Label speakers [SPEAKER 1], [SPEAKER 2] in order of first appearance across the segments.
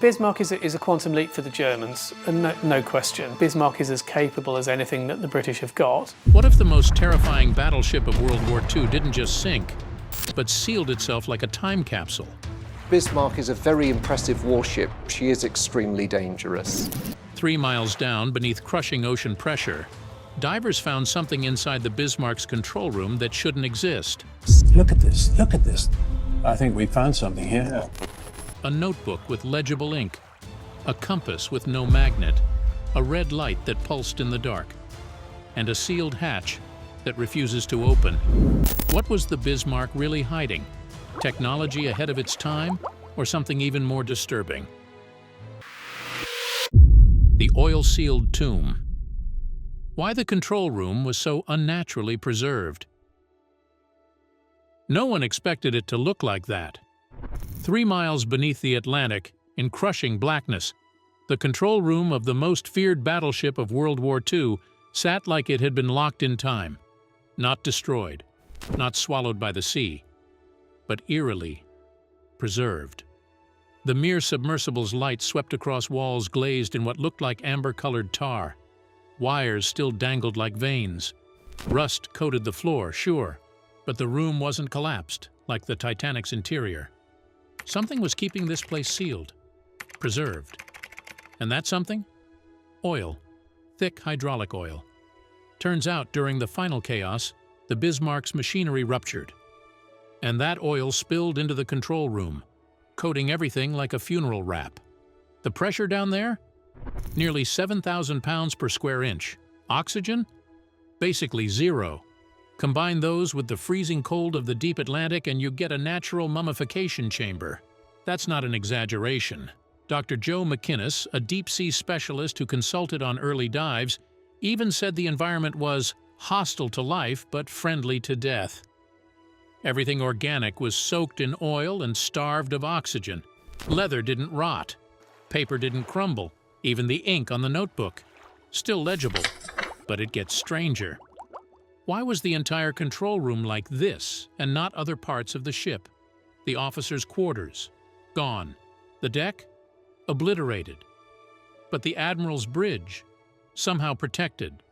[SPEAKER 1] Bismarck is a quantum leap for the Germans, and no question. Bismarck is as capable as anything that the British have got.
[SPEAKER 2] What if the most terrifying battleship of World War II didn't just sink, but sealed itself like a time capsule?
[SPEAKER 3] Bismarck is a very impressive warship. She is extremely dangerous.
[SPEAKER 2] 3 miles down, beneath crushing ocean pressure, divers found something inside the Bismarck's control room that shouldn't exist.
[SPEAKER 4] Look at this, look at this. I think we found something here.
[SPEAKER 2] A notebook with legible ink, a compass with no magnet, a red light that pulsed in the dark, and a sealed hatch that refuses to open. What was the Bismarck really hiding? Technology ahead of its time, or something even more disturbing? The oil-sealed tomb. Why the control room was so unnaturally preserved? No one expected it to look like that. 3 miles beneath the Atlantic, in crushing blackness, the control room of the most feared battleship of World War II sat like it had been locked in time, not destroyed, not swallowed by the sea, but eerily preserved. The mere submersible's light swept across walls glazed in what looked like amber-colored tar. Wires still dangled like veins. Rust coated the floor, sure, but the room wasn't collapsed, like the Titanic's interior. Something was keeping this place sealed, preserved. And that something? Oil. Thick hydraulic oil. Turns out, during the final chaos, the Bismarck's machinery ruptured. And that oil spilled into the control room, coating everything like a funeral wrap. The pressure down there? Nearly 7,000 pounds per square inch. Oxygen? Basically zero. Combine those with the freezing cold of the deep Atlantic and you get a natural mummification chamber. That's not an exaggeration. Dr. Joe McInnes, a deep-sea specialist who consulted on early dives, even said the environment was hostile to life but friendly to death. Everything organic was soaked in oil and starved of oxygen. Leather didn't rot. Paper didn't crumble. Even the ink on the notebook. Still legible. But it gets stranger. Why was the entire control room like this and not other parts of the ship? The officers' quarters? Gone. The deck? Obliterated. But the Admiral's bridge? Somehow protected.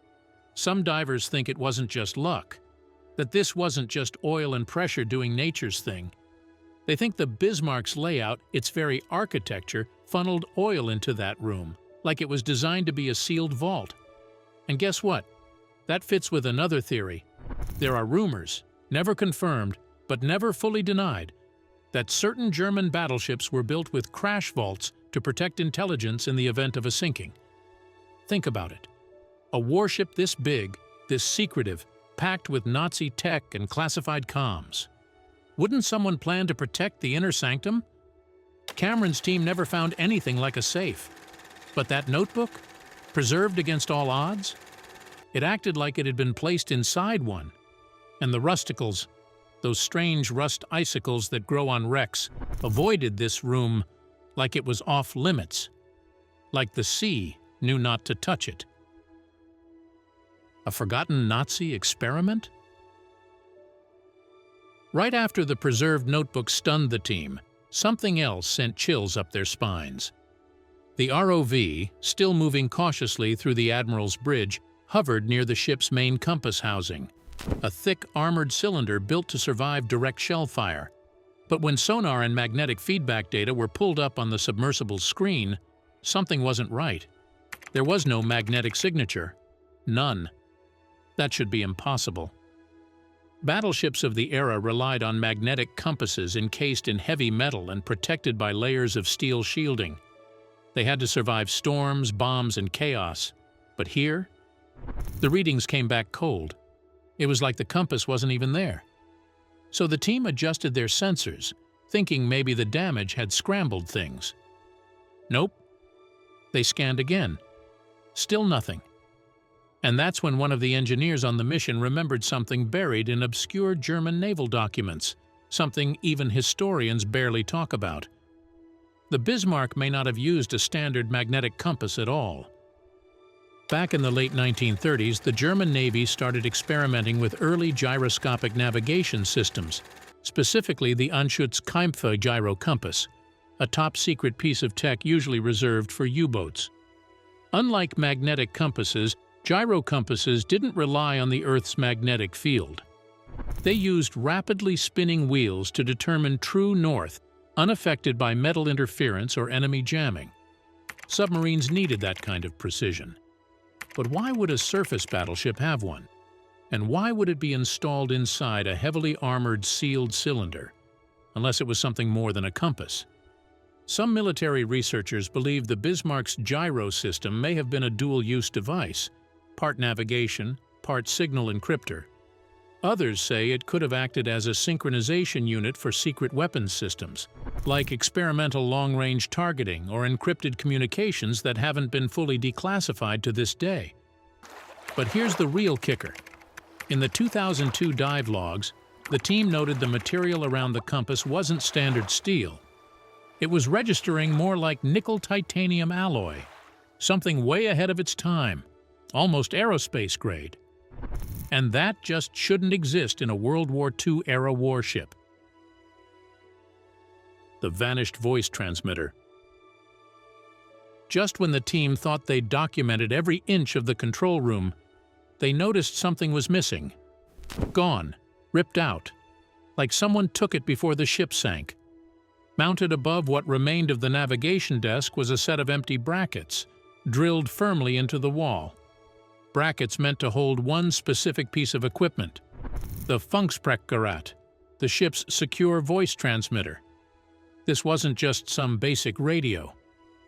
[SPEAKER 2] Some divers think it wasn't just luck. That this wasn't just oil and pressure doing nature's thing. They think the Bismarck's layout, its very architecture, funneled oil into that room, like it was designed to be a sealed vault. And guess what? That fits with another theory. There are rumors, never confirmed, but never fully denied, that certain German battleships were built with crash vaults to protect intelligence in the event of a sinking. Think about it. A warship this big, this secretive, packed with Nazi tech and classified comms. Wouldn't someone plan to protect the inner sanctum? Cameron's team never found anything like a safe. But that notebook? Preserved against all odds? It acted like it had been placed inside one. And the rusticles, those strange rust icicles that grow on wrecks, avoided this room like it was off limits. Like the sea knew not to touch it. A forgotten Nazi experiment? Right after the preserved notebook stunned the team, something else sent chills up their spines. The ROV, still moving cautiously through the Admiral's bridge, hovered near the ship's main compass housing, a thick armored cylinder built to survive direct shell fire. But when sonar and magnetic feedback data were pulled up on the submersible's screen, something wasn't right. There was no magnetic signature. None. That should be impossible. Battleships of the era relied on magnetic compasses encased in heavy metal and protected by layers of steel shielding. They had to survive storms, bombs, and chaos. But here, the readings came back cold. It was like the compass wasn't even there. So the team adjusted their sensors, thinking maybe the damage had scrambled things. Nope. They scanned again. Still nothing. And that's when one of the engineers on the mission remembered something buried in obscure German naval documents, something even historians barely talk about. The Bismarck may not have used a standard magnetic compass at all. Back in the late 1930s, the German Navy started experimenting with early gyroscopic navigation systems, specifically the Anschutzkämpfe gyro compass, a top-secret piece of tech usually reserved for U-boats. Unlike magnetic compasses, gyro compasses didn't rely on the Earth's magnetic field. They used rapidly spinning wheels to determine true north, unaffected by metal interference or enemy jamming. Submarines needed that kind of precision. But why would a surface battleship have one? And why would it be installed inside a heavily armored sealed cylinder, unless it was something more than a compass? Some military researchers believe the Bismarck's gyro system may have been a dual-use device, part navigation, part signal encryptor. Others say it could have acted as a synchronization unit for secret weapons systems, like experimental long-range targeting or encrypted communications that haven't been fully declassified to this day. But here's the real kicker. In the 2002 dive logs, the team noted the material around the compass wasn't standard steel. It was registering more like nickel-titanium alloy, something way ahead of its time, almost aerospace grade. And that just shouldn't exist in a World War II-era warship. The vanished voice transmitter. Just when the team thought they'd documented every inch of the control room, they noticed something was missing. Gone, ripped out, like someone took it before the ship sank. Mounted above what remained of the navigation desk was a set of empty brackets, drilled firmly into the wall. Brackets meant to hold one specific piece of equipment, the Funksprechgerät, the ship's secure voice transmitter. This wasn't just some basic radio.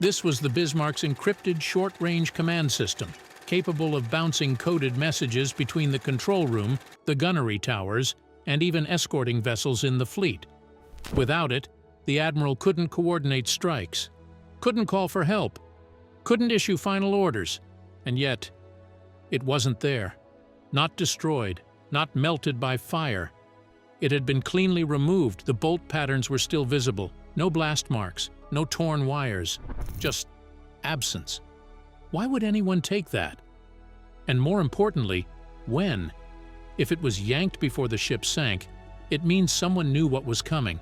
[SPEAKER 2] This was the Bismarck's encrypted short-range command system, capable of bouncing coded messages between the control room, the gunnery towers, and even escorting vessels in the fleet. Without it, the admiral couldn't coordinate strikes, couldn't call for help, couldn't issue final orders, and yet it wasn't there. Not destroyed, not melted by fire. It had been cleanly removed. The bolt patterns were still visible. No blast marks, no torn wires, just absence. Why would anyone take that? And more importantly, when? If it was yanked before the ship sank, it means someone knew what was coming.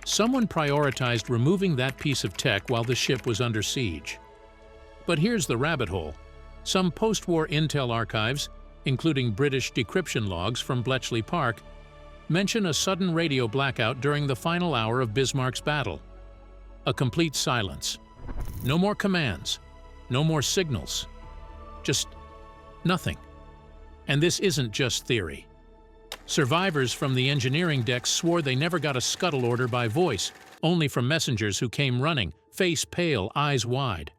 [SPEAKER 2] Someone prioritized removing that piece of tech while the ship was under siege. But here's the rabbit hole. Some post-war intel archives, including British decryption logs from Bletchley Park, mention a sudden radio blackout during the final hour of Bismarck's battle. A complete silence. No more commands. No more signals. Just nothing. And this isn't just theory. Survivors from the engineering decks swore they never got a scuttle order by voice, only from messengers who came running, face pale, eyes wide.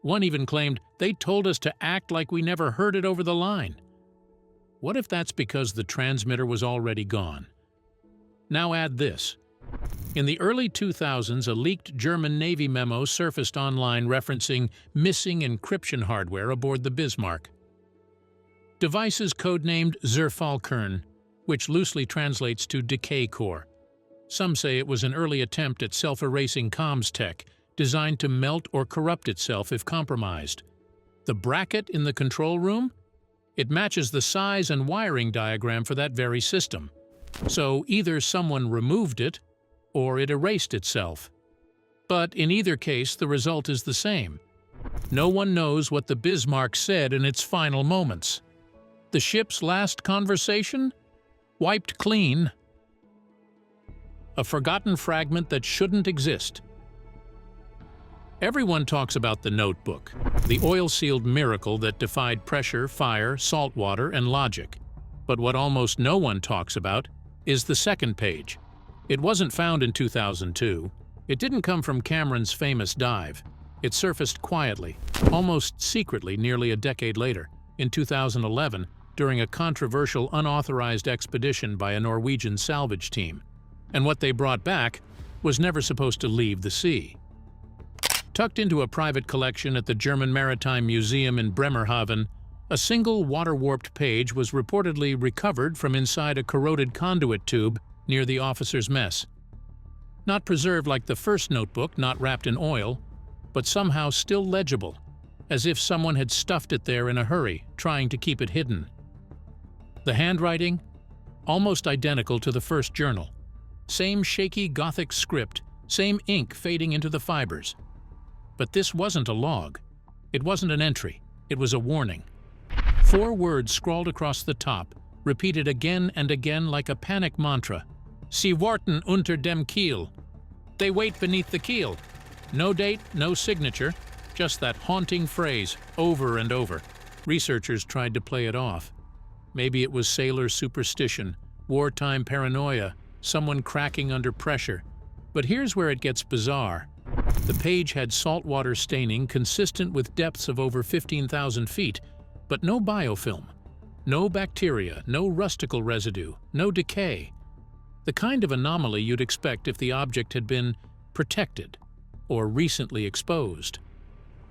[SPEAKER 2] One even claimed, "They told us to act like we never heard it over the line." What if that's because the transmitter was already gone? Now add this. In the early 2000s, a leaked German Navy memo surfaced online referencing missing encryption hardware aboard the Bismarck. Devices codenamed Zerfallkern, which loosely translates to decay core. Some say it was an early attempt at self-erasing comms tech, designed to melt or corrupt itself if compromised. The bracket in the control room? It matches the size and wiring diagram for that very system. So either someone removed it, or it erased itself. But in either case, the result is the same. No one knows what the Bismarck said in its final moments. The ship's last conversation? Wiped clean. A forgotten fragment that shouldn't exist. Everyone talks about the notebook, the oil-sealed miracle that defied pressure, fire, salt water, and logic. But what almost no one talks about is the second page. It wasn't found in 2002. It didn't come from Cameron's famous dive. It surfaced quietly, almost secretly nearly a decade later, in 2011, during a controversial unauthorized expedition by a Norwegian salvage team. And what they brought back was never supposed to leave the sea. Tucked into a private collection at the German Maritime Museum in Bremerhaven, a single water-warped page was reportedly recovered from inside a corroded conduit tube near the officers' mess. Not preserved like the first notebook, not wrapped in oil, but somehow still legible, as if someone had stuffed it there in a hurry, trying to keep it hidden. The handwriting? Almost identical to the first journal. Same shaky Gothic script, same ink fading into the fibers. But this wasn't a log. It wasn't an entry. It was a warning. 4 words scrawled across the top, repeated again and again like a panic mantra. Sie warten unter dem Kiel. They wait beneath the keel. No date, no signature, just that haunting phrase over and over. Researchers tried to play it off. Maybe it was sailor superstition, wartime paranoia, someone cracking under pressure. But here's where it gets bizarre. The page had saltwater staining consistent with depths of over 15,000 feet, but no biofilm, no bacteria, no rustical residue, no decay. The kind of anomaly you'd expect if the object had been protected or recently exposed.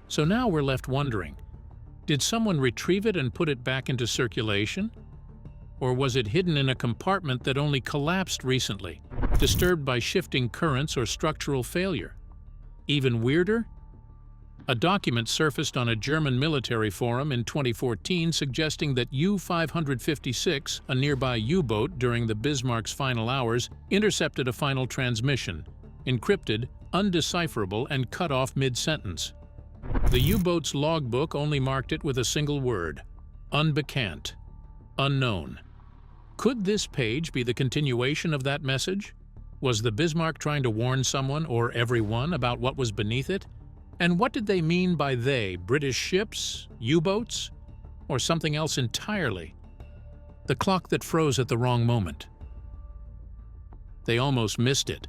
[SPEAKER 2] So now we're left wondering, did someone retrieve it and put it back into circulation? Or was it hidden in a compartment that only collapsed recently, disturbed by shifting currents or structural failure? Even weirder? A document surfaced on a German military forum in 2014 suggesting that U-556, a nearby U-boat during the Bismarck's final hours, intercepted a final transmission, encrypted, undecipherable, and cut off mid-sentence. The U-boat's logbook only marked it with a single word: unbekannt, unknown. Could this page be the continuation of that message? Was the Bismarck trying to warn someone or everyone about what was beneath it? And what did they mean by they? British ships? U-boats? Or something else entirely? The clock that froze at the wrong moment. They almost missed it.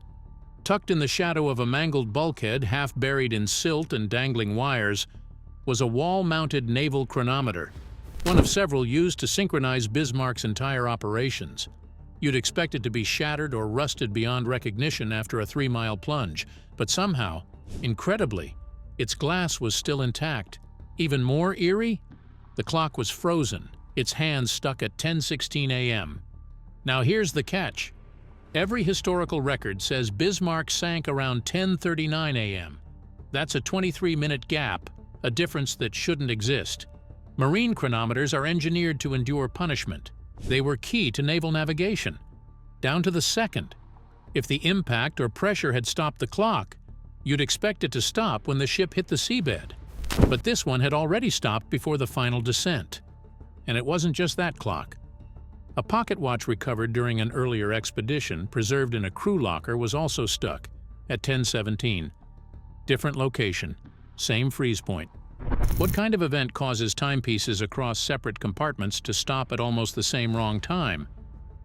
[SPEAKER 2] Tucked in the shadow of a mangled bulkhead, half buried in silt and dangling wires, was a wall-mounted naval chronometer, one of several used to synchronize Bismarck's entire operations. You'd expect it to be shattered or rusted beyond recognition after a 3-mile plunge, but somehow, incredibly, its glass was still intact. Even more eerie? The clock was frozen, its hands stuck at 10:16 a.m. Now here's the catch. Every historical record says Bismarck sank around 10:39 a.m. That's a 23-minute gap, a difference that shouldn't exist. Marine chronometers are engineered to endure punishment. They were key to naval navigation, down to the second. If the impact or pressure had stopped the clock, you'd expect it to stop when the ship hit the seabed. But this one had already stopped before the final descent. And it wasn't just that clock. A pocket watch recovered during an earlier expedition, preserved in a crew locker, was also stuck at 10:17. Different location, same freeze point. What kind of event causes timepieces across separate compartments to stop at almost the same wrong time?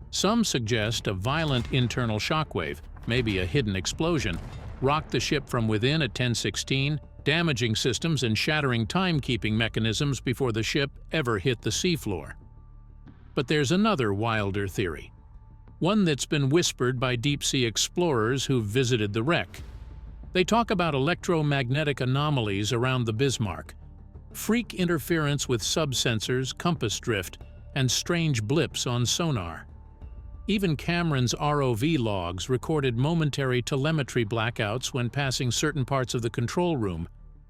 [SPEAKER 2] Some suggest a violent internal shockwave, maybe a hidden explosion, rocked the ship from within at 10:16, damaging systems and shattering timekeeping mechanisms before the ship ever hit the seafloor. But there's another wilder theory, one that's been whispered by deep-sea explorers who've visited the wreck. They talk about electromagnetic anomalies around the Bismarck, freak interference with sub-sensors, compass drift, and strange blips on sonar. Even Cameron's ROV logs recorded momentary telemetry blackouts when passing certain parts of the control room,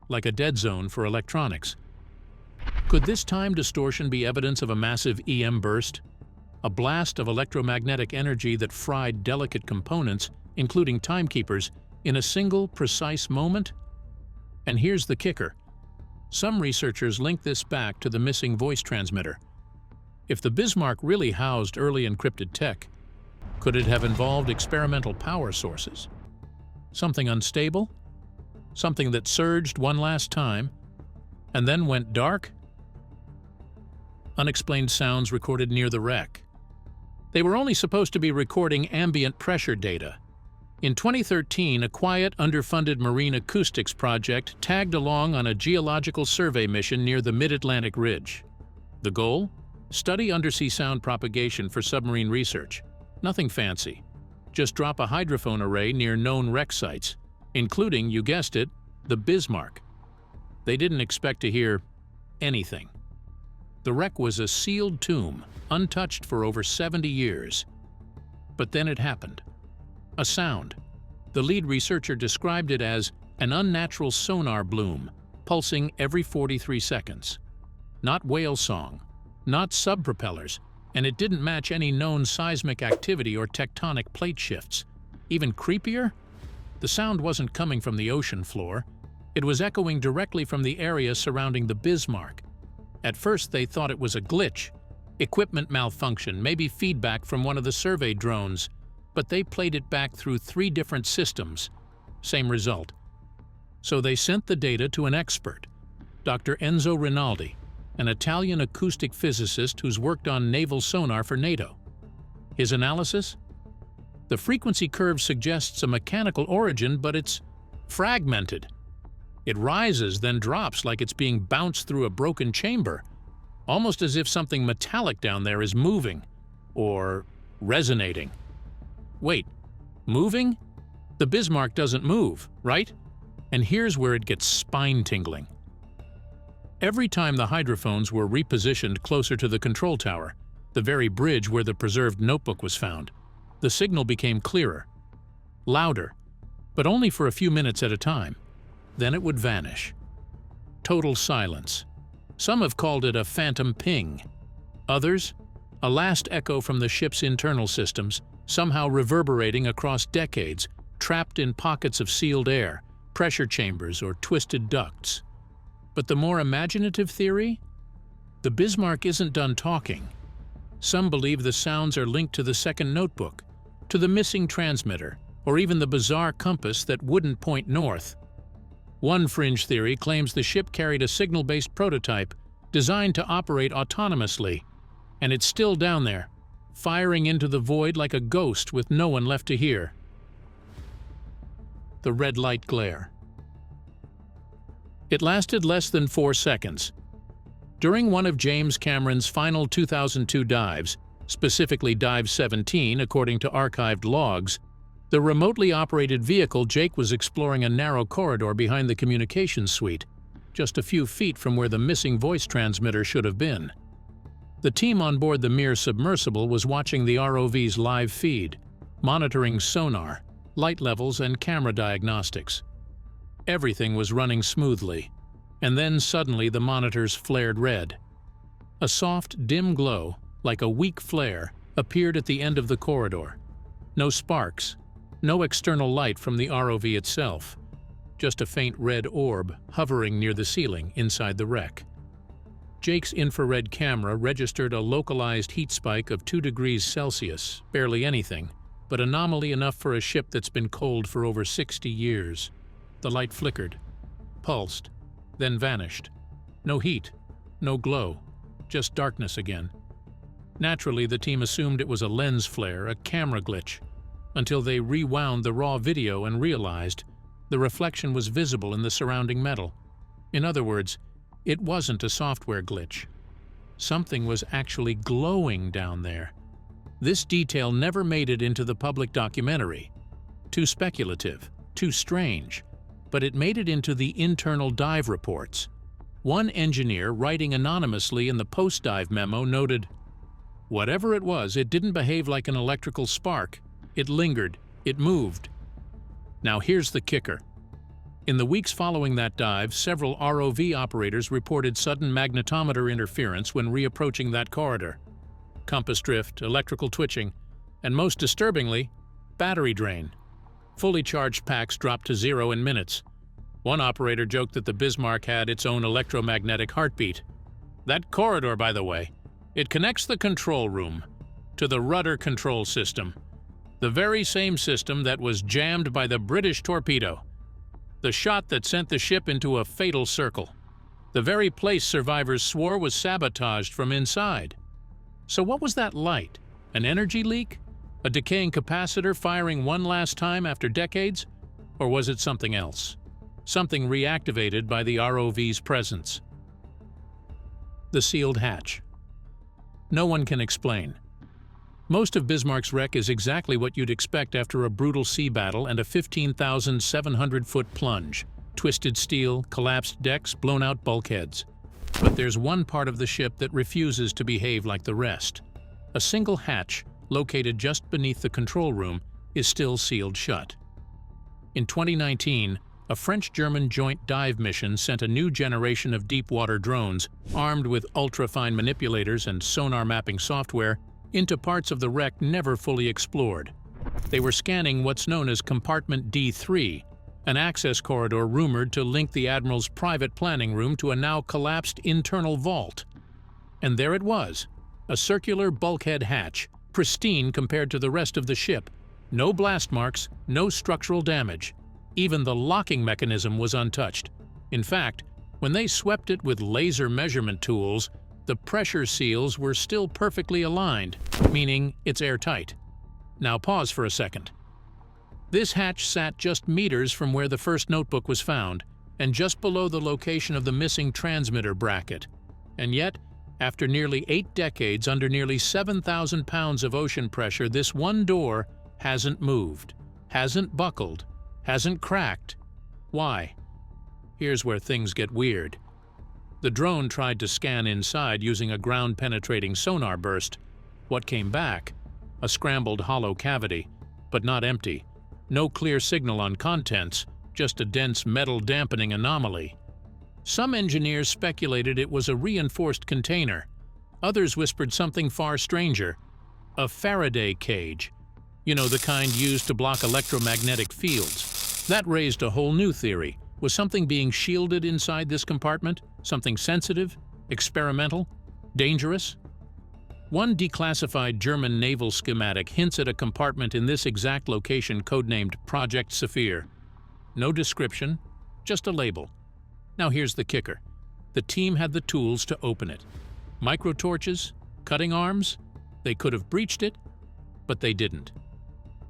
[SPEAKER 2] like a dead zone for electronics. Could this time distortion be evidence of a massive EM burst? A blast of electromagnetic energy that fried delicate components, including timekeepers, in a single, precise moment? And here's the kicker. Some researchers link this back to the missing voice transmitter. If the Bismarck really housed early encrypted tech, could it have involved experimental power sources? Something unstable? Something that surged one last time, and then went dark? Unexplained sounds recorded near the wreck. They were only supposed to be recording ambient pressure data. In 2013, a quiet, underfunded marine acoustics project tagged along on a geological survey mission near the Mid-Atlantic Ridge. The goal? Study undersea sound propagation for submarine research. Nothing fancy. Just drop a hydrophone array near known wreck sites, including, you guessed it, the Bismarck. They didn't expect to hear anything. The wreck was a sealed tomb, untouched for over 70 years. But then it happened. A sound. The lead researcher described it as an unnatural sonar bloom, pulsing every 43 seconds. Not whale song, not sub-propellers, and it didn't match any known seismic activity or tectonic plate shifts. Even creepier? The sound wasn't coming from the ocean floor. It was echoing directly from the area surrounding the Bismarck. At first, they thought it was a glitch, equipment malfunction, maybe feedback from one of the survey drones, but they played it back through 3 different systems. Same result. So they sent the data to an expert, Dr. Enzo Rinaldi, an Italian acoustic physicist who's worked on naval sonar for NATO. His analysis? The frequency curve suggests a mechanical origin, but it's fragmented. It rises, then drops like it's being bounced through a broken chamber, almost as if something metallic down there is moving, or resonating. Wait, moving? The Bismarck doesn't move, right? And here's where it gets spine-tingling. Every time the hydrophones were repositioned closer to the control tower, the very bridge where the preserved notebook was found, the signal became clearer, louder, but only for a few minutes at a time. Then it would vanish. Total silence. Some have called it a phantom ping. Others, a last echo from the ship's internal systems, somehow reverberating across decades, trapped in pockets of sealed air, pressure chambers, or twisted ducts. But the more imaginative theory? The Bismarck isn't done talking. Some believe the sounds are linked to the second notebook, to the missing transmitter, or even the bizarre compass that wouldn't point north. One fringe theory claims the ship carried a signal-based prototype designed to operate autonomously, and it's still down there, firing into the void like a ghost with no one left to hear. The red light glare. It lasted less than 4 seconds. During one of James Cameron's final 2002 dives, specifically Dive 17 according to archived logs, the remotely operated vehicle Jake was exploring a narrow corridor behind the communications suite, just a few feet from where the missing voice transmitter should have been. The team on board the Mir submersible was watching the ROV's live feed, monitoring sonar, light levels, and camera diagnostics. Everything was running smoothly, and then suddenly the monitors flared red. A soft, dim glow, like a weak flare, appeared at the end of the corridor. No sparks, no external light from the ROV itself, just a faint red orb hovering near the ceiling inside the wreck. Jake's infrared camera registered a localized heat spike of 2 degrees Celsius, barely anything, but anomaly enough for a ship that's been cold for over 60 years. The light flickered, pulsed, then vanished. No heat, no glow, just darkness again. Naturally, the team assumed it was a lens flare, a camera glitch, until they rewound the raw video and realized the reflection was visible in the surrounding metal. In other words, it wasn't a software glitch. Something was actually glowing down there. This detail never made it into the public documentary. Too speculative, too strange, but it made it into the internal dive reports. One engineer, writing anonymously in the post-dive memo, noted, "Whatever it was, it didn't behave like an electrical spark. It lingered. It moved." Now here's the kicker. In the weeks following that dive, several ROV operators reported sudden magnetometer interference when reapproaching that corridor. Compass drift, electrical twitching, and most disturbingly, battery drain. Fully charged packs dropped to 0 in minutes. One operator joked that the Bismarck had its own electromagnetic heartbeat. That corridor, by the way, it connects the control room to the rudder control system, the very same system that was jammed by the British torpedo, the shot that sent the ship into a fatal circle, the very place survivors swore was sabotaged from inside. So what was that light? An energy leak? A decaying capacitor firing one last time after decades? Or was it something else? Something reactivated by the ROV's presence. The sealed hatch. No one can explain. Most of Bismarck's wreck is exactly what you'd expect after a brutal sea battle and a 15,700-foot plunge. Twisted steel, collapsed decks, blown-out bulkheads. But there's one part of the ship that refuses to behave like the rest. A single hatch, located just beneath the control room, is still sealed shut. In 2019, a French-German joint dive mission sent a new generation of deep-water drones, armed with ultra-fine manipulators and sonar mapping software, into parts of the wreck never fully explored. They were scanning what's known as Compartment D3, an access corridor rumored to link the Admiral's private planning room to a now collapsed internal vault. And there it was, a circular bulkhead hatch, pristine compared to the rest of the ship. No blast marks, no structural damage. Even the locking mechanism was untouched. In fact, when they swept it with laser measurement tools, the pressure seals were still perfectly aligned, meaning it's airtight. Now pause for a second. This hatch sat just meters from where the first notebook was found, and just below the location of the missing transmitter bracket. And yet, after nearly 8 decades under nearly 7,000 pounds of ocean pressure, this one door hasn't moved, hasn't buckled, hasn't cracked. Why? Here's where things get weird. The drone tried to scan inside using a ground-penetrating sonar burst. What came back? A scrambled hollow cavity, but not empty. No clear signal on contents, just a dense metal-dampening anomaly. Some engineers speculated it was a reinforced container. Others whispered something far stranger. A Faraday cage. You know, the kind used to block electromagnetic fields. That raised a whole new theory. Was something being shielded inside this compartment? Something sensitive? Experimental? Dangerous? One declassified German naval schematic hints at a compartment in this exact location codenamed Project Saphir. No description, just a label. Now here's the kicker. The team had the tools to open it. Microtorches, cutting arms. They could have breached it, but they didn't.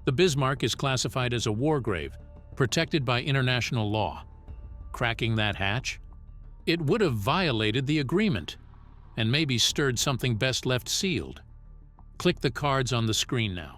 [SPEAKER 2] The Bismarck is classified as a war grave, protected by international law. Cracking that hatch? It would have violated the agreement, and maybe stirred something best left sealed. Click the cards on the screen now.